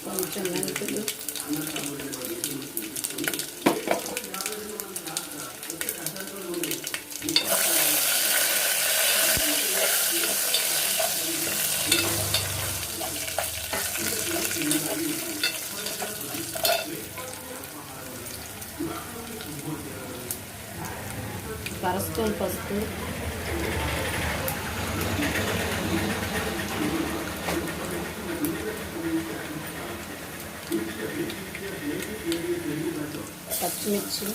కొంచెం మెంతులు, పరస్పూన్ పసుపు, పచ్చిమిర్చి,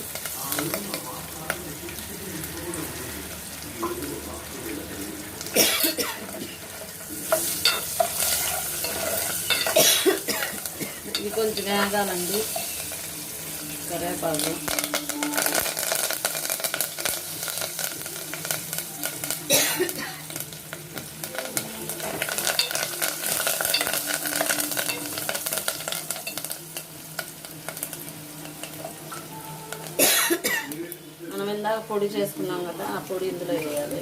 ఇది కొంచెం వేగాలండి. కరివేపాకు, మనం ఇందాక పొడి చేసుకున్నాం కదా, ఆ పొడి ఇందులో వేయాలి.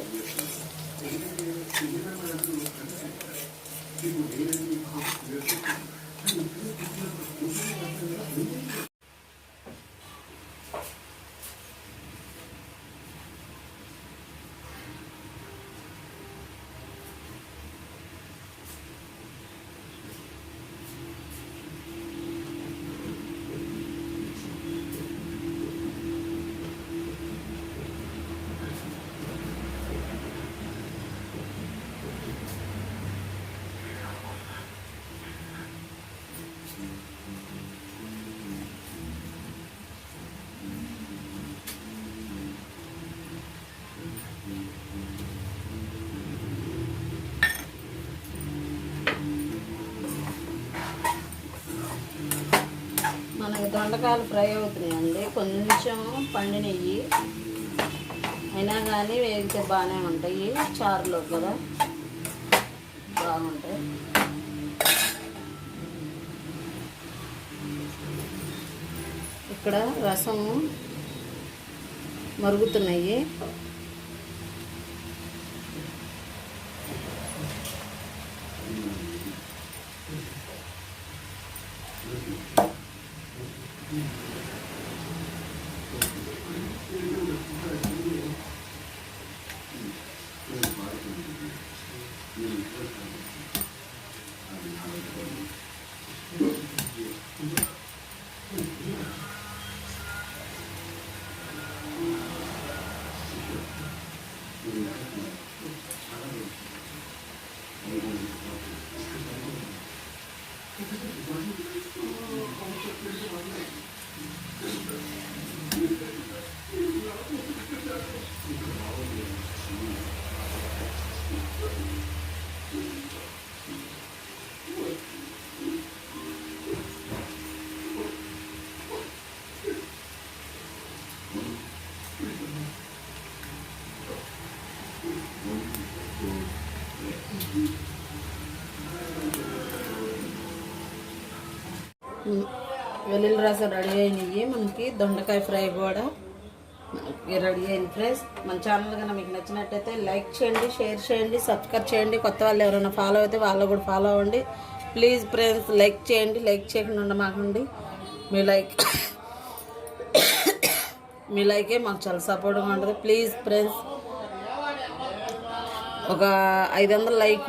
మనకి దొండకాయలు ఫ్రై అవుతున్నాయండి. కొంచెం పండినవి అయినా కానీ వేగితే బాగానే ఉంటాయి. చారులో కూడా బాగుంటాయి. ఇక్కడ రసం మరుగుతున్నాయి. వెల్లుల్లి రసం రెడీ అయినాయి. మనకి దొండకాయ ఫ్రై కూడా రెడీ అయింది ఫ్రెండ్స్. మన ఛానల్ కన్నా మీకు నచ్చినట్టయితే లైక్ చేయండి, షేర్ చేయండి, సబ్స్క్రైబ్ చేయండి. కొత్త వాళ్ళు ఎవరైనా ఫాలో అయితే వాళ్ళు కూడా ఫాలో అవ్వండి ప్లీజ్ ఫ్రెండ్స్. లైక్ చేయండి, లైక్ చేయకుండా ఉండమాకండి. మీ లైకే మాకు చాలా సపోర్ట్గా ఉంటుంది ప్లీజ్ ఫ్రెండ్స్. ఒక 500 లైక్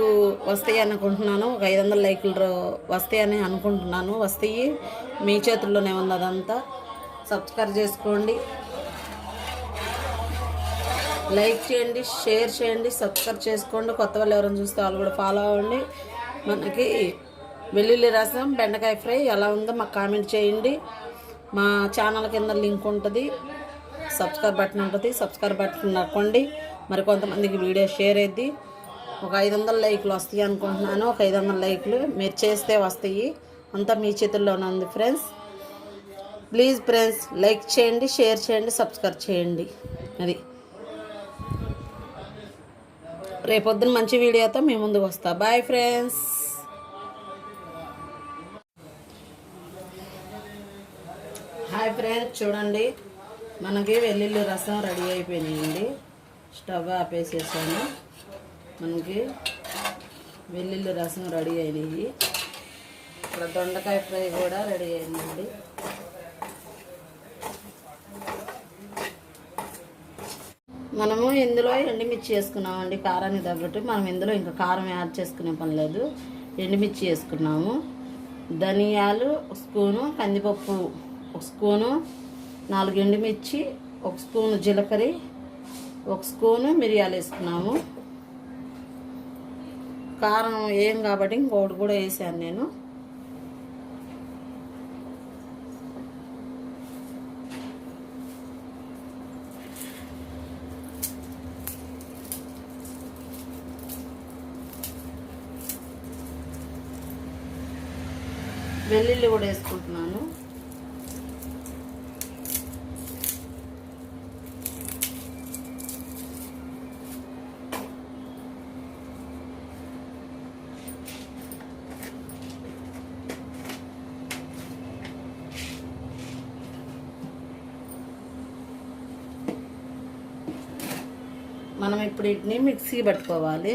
వస్తాయి అనుకుంటున్నాను. ఒక 500 లైకులు వస్తాయని అనుకుంటున్నాను. వస్తాయి, మీ చేతుల్లోనే ఉంది అదంతా. సబ్స్క్రైబ్ చేసుకోండి, లైక్ చేయండి, షేర్ చేయండి, సబ్స్క్రైబ్ చేసుకోండి. కొత్త వాళ్ళు ఎవరైనా చూస్తే వాళ్ళు కూడా ఫాలో అవ్వండి. మనకి వెల్లుల్లి రసం బెండకాయ ఫ్రై ఎలా ఉందో మాకు కామెంట్ చేయండి. మా ఛానల్ కింద లింక్ ఉంటుంది, సబ్స్క్రైబ్ బటన్ ఉంటుంది. సబ్స్క్రైబ్ బటన్ నొక్కండి. మరి కొంతమందికి వీడియో షేర్ అయ్యింది. ఒక 500 లైకులు వస్తాయి అనుకుంటున్నాను. ఒక 500 లైకులు మీరు చేస్తే వస్తాయి. అంతా మీ చేతుల్లోనే ఉంది ఫ్రెండ్స్. ప్లీజ్ ఫ్రెండ్స్ లైక్ చేయండి, షేర్ చేయండి, సబ్స్క్రైబ్ చేయండి. అది రేపొద్దున మంచి వీడియోతో మీ ముందుకు వస్తా. Bye friends. హాయ్ ఫ్రెండ్స్, చూడండి మనకి వెల్లుల్లి రసం రెడీ అయిపోయినాయండి. స్టవ్ ఆపేసేసాను. మనకి వెల్లుల్లి రసం రెడీ అయినాయి. ఇక్కడ దొండకాయ ఫ్రై కూడా రెడీ అయిందండి. మనము ఇందులో ఎండుమిర్చి వేసుకున్నామండి. కారానికి తగ్గట్టు మనం ఇందులో ఇంకా కారం యాడ్ చేసుకునే పని లేదు. ఎండుమిర్చి వేసుకున్నాము. ధనియాలు 1 స్పూను, కందిపప్పు 1 స్పూను, 4 ఎండుమిర్చి, 1 స్పూను జీలకర్ర, 1 స్పూను మిరియాలు వేసుకున్నాము. కారం ఏం కాబట్టి ఇంకొకటి కూడా వేసాను నేను. వెల్లుల్లి కూడా వేసుకుంటున్నాను. మనం ఇప్పుడు వీటిని మిక్సీ పట్టుకోవాలి.